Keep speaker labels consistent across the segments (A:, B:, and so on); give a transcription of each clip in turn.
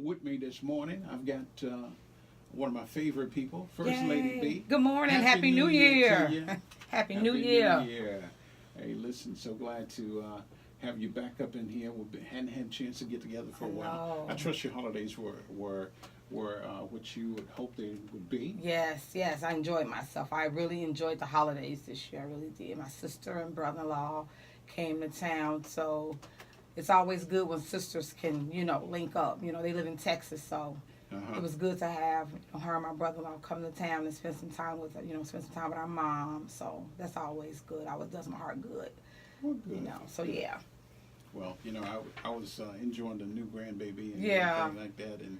A: with me this morning. I've got one of my favorite people, First
B: Yay.
A: Lady B.
B: Good morning. Happy New Year.
A: to you.
B: Happy New Year.
A: New Year. Hey, listen, so glad to have you back up in here. We hadn't had a chance to get together for a while. I trust your holidays were what you would hope they would be.
B: Yes. I enjoyed myself. I really enjoyed the holidays this year. I really did. My sister and brother-in-law came to town, so it's always good when sisters can, link up. They live in Texas, so it was good to have her and my brother-in-law come to town and spend some time with, spend some time with our mom. So that's always good. Always does my heart good.
A: Well, good.
B: So yeah.
A: Well, I was enjoying the new grandbaby and everything like that, and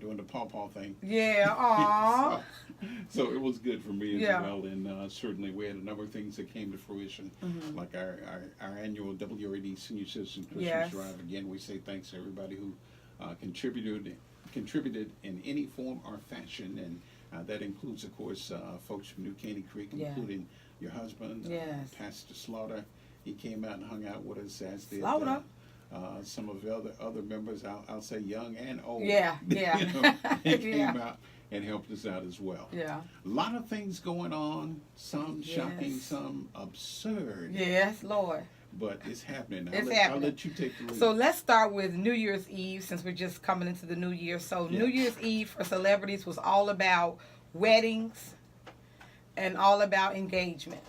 A: doing the pawpaw thing.
B: Yeah, aww.
A: so it was good for me as well, and certainly we had a number of things that came to fruition, like our annual WOAD Senior Citizen Christmas Drive. Again, we say thanks to everybody who contributed in any form or fashion, and that includes, of course, folks from New Caney Creek, including your husband, Pastor Slaughter. He came out and hung out with us, as did some of the other members. I'll say young and old.
B: Yeah.
A: He came out and helped us out as well.
B: Yeah.
A: A lot of things going on. Some shocking, some absurd.
B: Yes, Lord.
A: But it's happening.
B: I'll
A: let you take the lead.
B: So let's start with New Year's Eve, since we're just coming into the new year. So New Year's Eve for celebrities was all about weddings and all about engagements.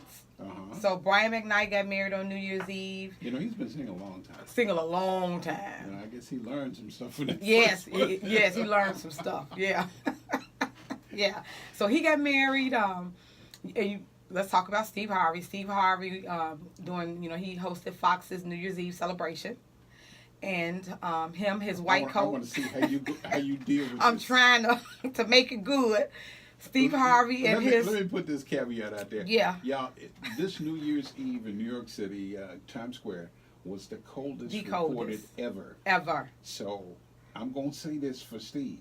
B: So Brian McKnight got married on New Year's Eve.
A: He's been singing a long time.
B: A long time.
A: I guess he learned some stuff from that.
B: Yes, he learned some stuff. Yeah. Yeah. So he got married. Let's talk about Steve Harvey. Steve Harvey he hosted Fox's New Year's Eve celebration. And his white coat.
A: I want to see how you deal with
B: I'm
A: this.
B: trying to make it good. Steve Harvey and his...
A: Let me put this caveat out there.
B: Yeah.
A: Y'all, this New Year's Eve in New York City, Times Square, was the coldest reported ever.
B: Ever.
A: So, I'm going to say this for Steve.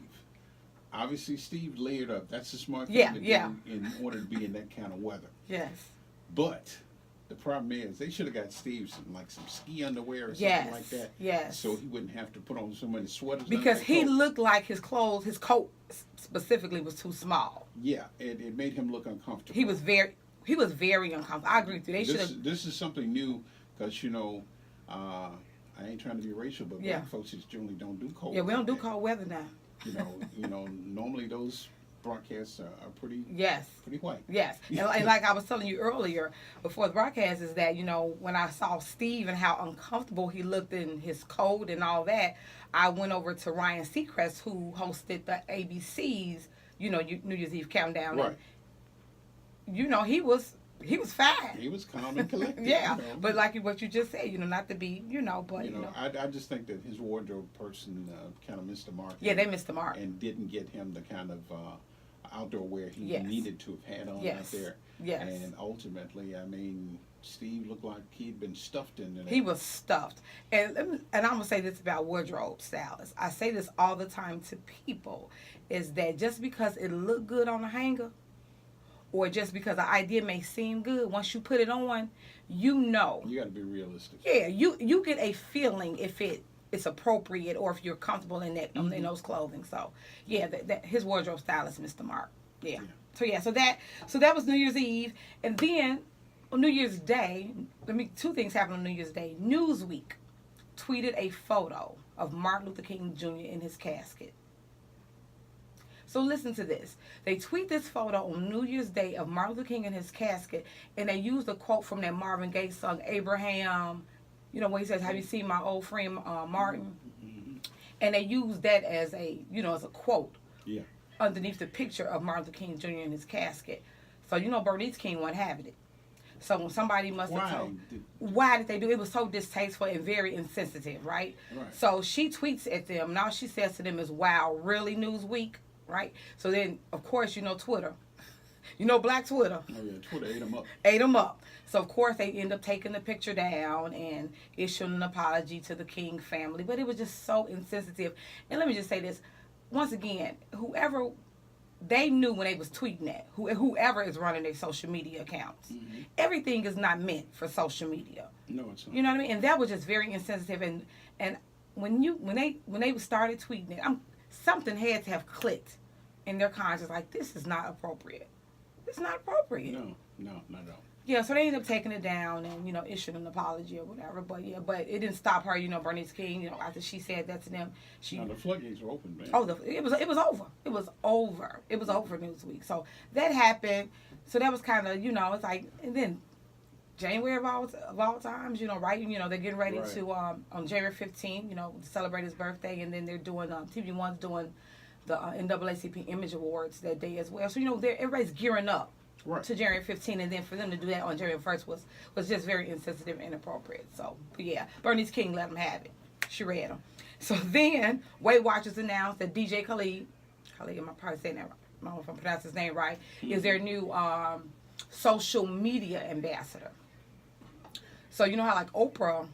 A: Obviously, Steve layered up. That's a smart thing to do in order to be in that kind of weather.
B: Yes.
A: But the problem is, they should have got Steve some ski underwear or something like that.
B: Yes.
A: So he wouldn't have to put on so many sweaters.
B: Because he looked like his coat specifically was too small.
A: Yeah, it made him look uncomfortable.
B: He was very uncomfortable. I agree with you. They should have.
A: This is something new, because I ain't trying to be racial, but black folks just generally don't do cold.
B: Yeah, we don't do cold weather now.
A: Normally those broadcasts are pretty white.
B: Yes, and like I was telling you earlier before the broadcast, is that when I saw Steve and how uncomfortable he looked in his coat and all that, I went over to Ryan Seacrest, who hosted the ABC's New Year's Eve countdown.
A: Right.
B: And, he was fine.
A: He was calm and collected.
B: But like what you just said, not to be, but
A: I just think that his wardrobe person kind of missed the mark.
B: Yeah, they missed the mark
A: and didn't get him the kind of outdoor wear he needed to have had on out there.
B: Yes.
A: And ultimately, Steve looked like he'd been stuffed in there.
B: He was stuffed. And I'm going to say this about wardrobe stylists. I say this all the time to people, is that just because it looked good on the hanger, or just because the idea may seem good, once you put it on, You got
A: to be realistic.
B: Yeah, you get a feeling if it's appropriate or if you're comfortable in that in those clothing. So, that his wardrobe stylist missed the mark. Yeah. So that was New Year's Eve. And then on New Year's Day, two things happened on New Year's Day. Newsweek tweeted a photo of Martin Luther King Jr. in his casket. So listen to this. They tweet this photo on New Year's Day of Martin Luther King in his casket, and they used a quote from that Marvin Gaye song, Abraham, when he says, "Have you seen my old friend Martin?" And they used that as a quote underneath the picture of Martin Luther King Jr. in his casket. So Bernice King wasn't having it. So when somebody must have told, why did they do it? It was so distasteful and very insensitive, right? So she tweets at them, and all she says to them is, "Wow, really, Newsweek?" Right? So then, of course, Twitter. Black Twitter.
A: Oh, yeah, Twitter ate them up.
B: Ate them up. So, of course, they end up taking the picture down and issuing an apology to the King family. But it was just so insensitive. And let me just say this. Once again, whoever, they knew when they was tweeting that, whoever is running their social media accounts, everything is not meant for social media.
A: No, it's not.
B: You know what I mean? And that was just very insensitive. And when they started tweeting it, something had to have clicked in their conscience, like, this is not appropriate. It's not appropriate.
A: No, not at all.
B: Yeah, so they ended up taking it down and, issued an apology or whatever. But it didn't stop her, Bernice King, after she said that to them.
A: The floodgates were open, man.
B: Oh, it was over. It was over. It was over Newsweek. So that happened. So that was kind of, it's like, and then January of all times, right? They're getting ready to, on January 15th, celebrate his birthday. And then they're doing, TV One's doing the NAACP Image Awards that day as well. So, everybody's gearing up. Right. To January 15th, and then for them to do that on January 1st was just very insensitive and inappropriate. So, but yeah, Bernice King let them have it. She read them. So then, Weight Watchers announced that DJ Khalid, I'm probably saying that right, I don't know if I'm pronouncing his name right, is their new social media ambassador. So you know how like Oprah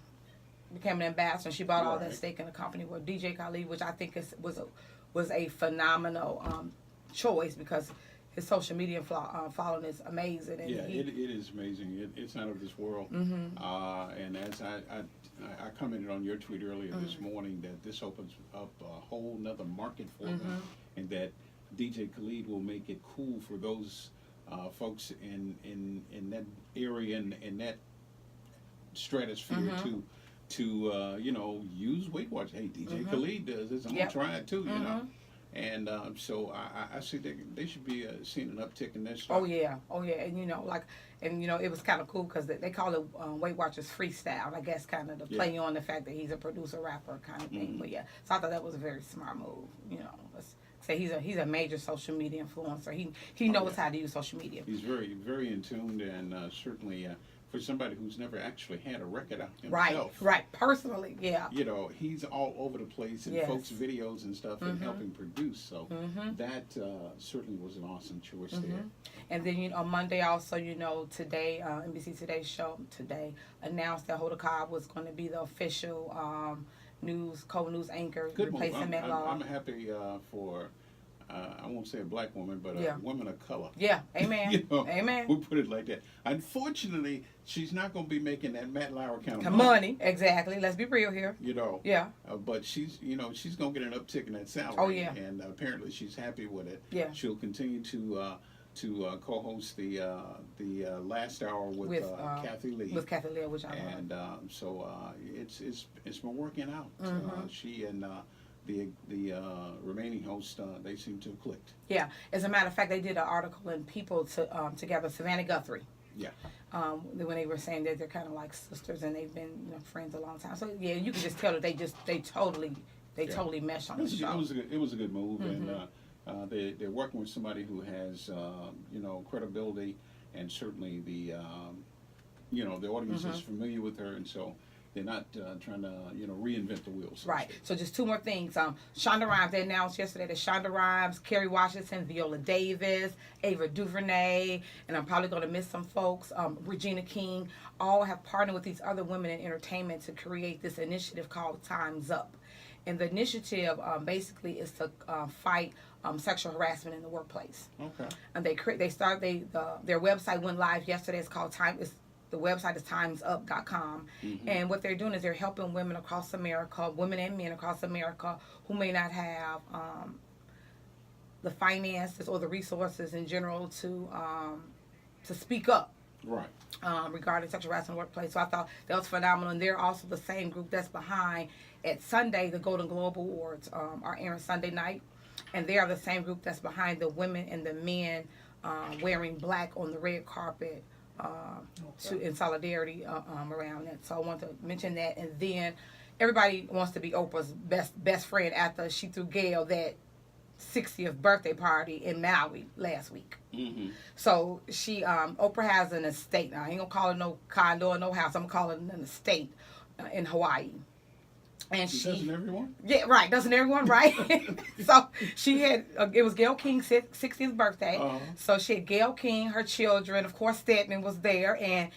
B: became an ambassador, and she bought all that stake in the company. Well, DJ Khalid, which I think was a phenomenal choice because his social media following is amazing. And
A: it is amazing. It's out of this world.
B: Mm-hmm.
A: And as I commented on your tweet earlier this morning, that this opens up a whole nother market for them, and that DJ Khalid will make it cool for those folks in that area and in that stratosphere to use Weight Watchers. Hey, DJ Khalid does this. I'm gonna try it too. You know. And so I see they should be seeing an uptick in this.
B: Oh yeah, and it was kind of cool because they call it Weight Watchers freestyle. I guess kind of to play on the fact that he's a producer, rapper kind of thing. But so I thought that was a very smart move. Let's say he's a major social media influencer. He knows how to use social media.
A: He's very very in tune, and certainly. For somebody who's never actually had a record out himself.
B: Right, personally, yeah.
A: He's all over the place in folks' videos and stuff and helping produce. So that certainly was an awesome choice there.
B: And then, on Monday also, today, NBC Today's show today announced that Hoda Kotb was going to be the official co-news anchor replacing Matt Law.
A: I'm happy for... I won't say a black woman, but a woman of color.
B: Yeah, amen. Amen.
A: We'll put it like that. Unfortunately, she's not going to be making that Matt Lauer kind of
B: money. Exactly. Let's be real here.
A: Yeah. But she's going to get an uptick in that salary.
B: Oh yeah.
A: And apparently she's happy with it.
B: Yeah.
A: She'll continue to co-host the last hour with Kathy Lee.
B: With Kathy Lee, which I love.
A: And so it's been working out. She and the remaining hosts, they seem to have clicked.
B: Yeah. As a matter of fact, they did an article in People together, Savannah Guthrie.
A: Yeah.
B: When they were saying that they're kind of like sisters and they've been friends a long time. So yeah, you can just tell that they totally meshed on the show.
A: It was a good move, and they're working with somebody who has credibility, and certainly the audience is familiar with her, and so. They're not trying to, reinvent the wheel.
B: Right. So just two more things. Shonda Rhimes, they announced yesterday that Shonda Rhimes, Kerry Washington, Viola Davis, Ava DuVernay, and I'm probably going to miss some folks, Regina King, all have partnered with these other women in entertainment to create this initiative called Time's Up. And the initiative basically is to fight sexual harassment in the workplace.
A: Okay.
B: And their website went live yesterday. It's called The website is timesup.com. And what they're doing is they're helping women across America, women and men across America, who may not have the finances or the resources in general to speak up.
A: Right.
B: Regarding sexual harassment in the workplace. So I thought that was phenomenal. And they're also the same group that's behind, at Sunday, the Golden Globe Awards are airing Sunday night. And they are the same group that's behind the women and the men wearing black on the red carpet. In solidarity around that. So I want to mention that. And then everybody wants to be Oprah's best friend after she threw Gail that 60th birthday party in Maui last week. So Oprah has an estate. Now, I ain't gonna call it no condo or no house. I'm gonna call it an estate in Hawaii. And
A: doesn't everyone?
B: Yeah, right. Doesn't everyone, right? So she had, it was Gayle King's 60th birthday. So she had Gayle King, her children, of course Stedman was there, and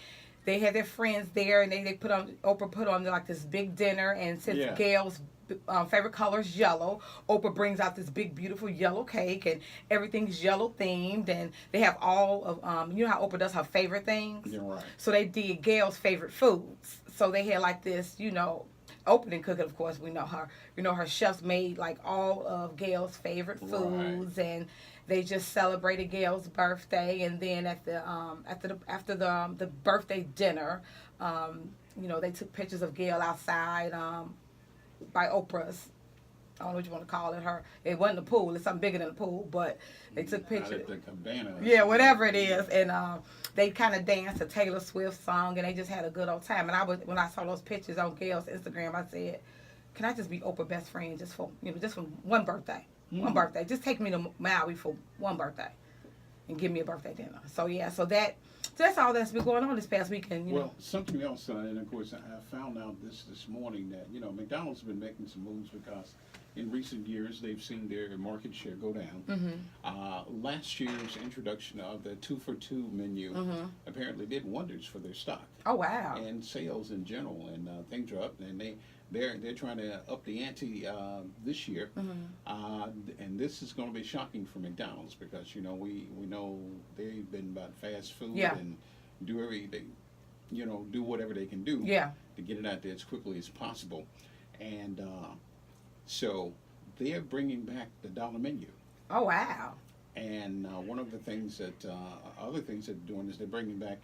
B: they had their friends there, and Oprah put on like this big dinner, and since Gayle's favorite color is yellow, Oprah brings out this big beautiful yellow cake, and everything's yellow themed, and they have all of, you know how Oprah does her favorite things?
A: Yeah, right.
B: So they did Gayle's favorite foods. So they had like this, opening cooking, of course, we know her. You know, her chefs made like all of Gail's favorite foods, and they just celebrated Gail's birthday. And then at the after the birthday dinner, you know, they took pictures of Gail outside by Oprah's. I don't know what you want to call it. It wasn't a pool. It's something bigger than a pool, but they took pictures.
A: The cabana.
B: Yeah, whatever it is, and they kind of danced a Taylor Swift song, and they just had a good old time. And when I saw those pictures on Gail's Instagram, I said, "Can I just be Oprah's best friend just for one birthday? One birthday. Just take me to Maui for one birthday, and give me a birthday dinner." So yeah, that's all that's been going on this past weekend. You know.
A: Something else, and of course, I found out this morning that McDonald's has been making some moves because in recent years they've seen their market share go down. Last year's introduction of the 2-for-2 menu apparently did wonders for their stock.
B: Oh wow!
A: And sales in general, and things are up, and they're trying to up the ante this year, and this is going to be shocking for McDonald's because we know they've been about fast food and do whatever they can do to get it out there as quickly as possible, and so they're bringing back the dollar menu.
B: Oh wow!
A: And one of the things other things that they're doing is they're bringing back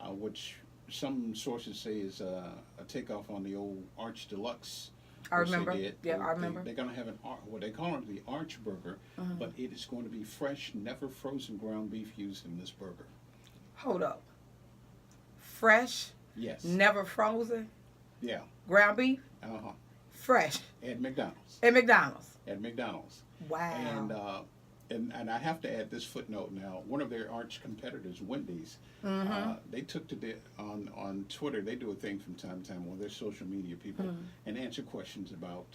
A: which some sources say is a takeoff on the old Arch Deluxe.
B: I remember. Yeah, I remember.
A: They're going to have what they call it the Arch Burger, but it is going to be fresh, never frozen ground beef used in this burger.
B: Hold up. Fresh?
A: Yes.
B: Never frozen?
A: Yeah.
B: Ground beef? Fresh.
A: At McDonald's.
B: At McDonald's.
A: At McDonald's.
B: Wow.
A: And I have to add this footnote now. One of their arch competitors, Wendy's, they took to on Twitter. They do a thing from time to time with their social media people and answer questions about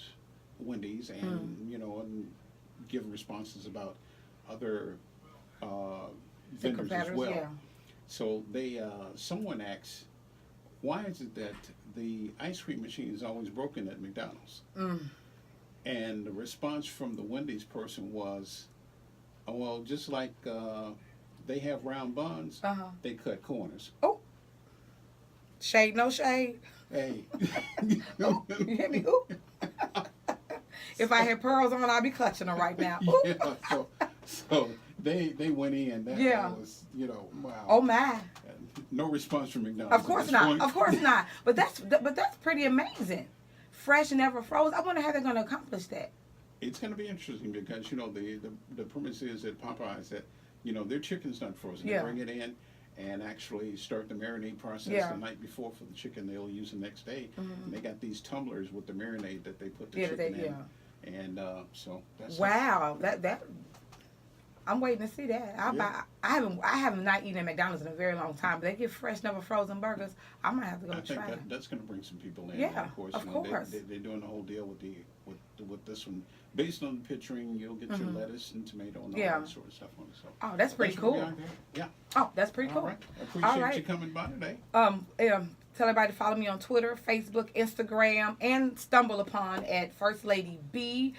A: Wendy's and and give responses about other vendors as well. Yeah. So they someone asks, why is it that the ice cream machine is always broken at McDonald's? And the response from the Wendy's person was, well, just like they have round buns, they cut corners.
B: Oh. Shade, no shade.
A: Hey.
B: Oh, you hit me. Ooh. If I had pearls on, I'd be clutching them right now. Ooh.
A: Yeah, so they went in. That was, wow.
B: Oh, my.
A: No response from McDonald's.
B: Of course not. Of course not. But that's pretty amazing. Fresh and never frozen. I wonder how they're going to accomplish that.
A: It's going to be interesting because the premise is at Popeyes that their chicken's not frozen. They bring it in and actually start the marinade process the night before for the chicken they'll use the next day. And they got these tumblers with the marinade that they put the chicken in. And so that's
B: that I'm waiting to see that. I haven't not eaten at McDonald's in a very long time, but they get fresh, never frozen burgers. I might have to go try.
A: I think that's going to bring some people in.
B: Yeah,
A: of course. They're doing the whole deal with this one. Based on the picturing, you'll get your lettuce and tomato and all that sort of stuff on it. So
B: oh, that's pretty cool.
A: Yeah.
B: Oh, that's pretty cool.
A: All right. I appreciate you coming by today.
B: Tell everybody to follow me on Twitter, Facebook, Instagram, and stumble upon at FirstLadyB,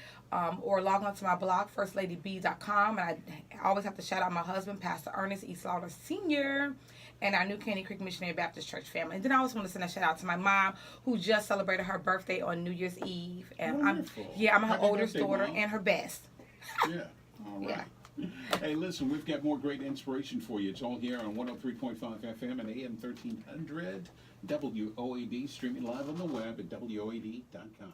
B: or log on to my blog, FirstLadyB.com. And I always have to shout out my husband, Pastor Ernest E. Slaughter Sr., and our New Caney Creek Missionary Baptist Church family. And then I always want to send a shout out to my mom, who just celebrated her birthday on New Year's Eve. And I'm her oldest daughter, Mom. And her best.
A: Yeah, all right. Yeah. Hey, listen, we've got more great inspiration for you. It's all here on 103.5 FM and AM 1300 WOAD, streaming live on the web at WOAD.com.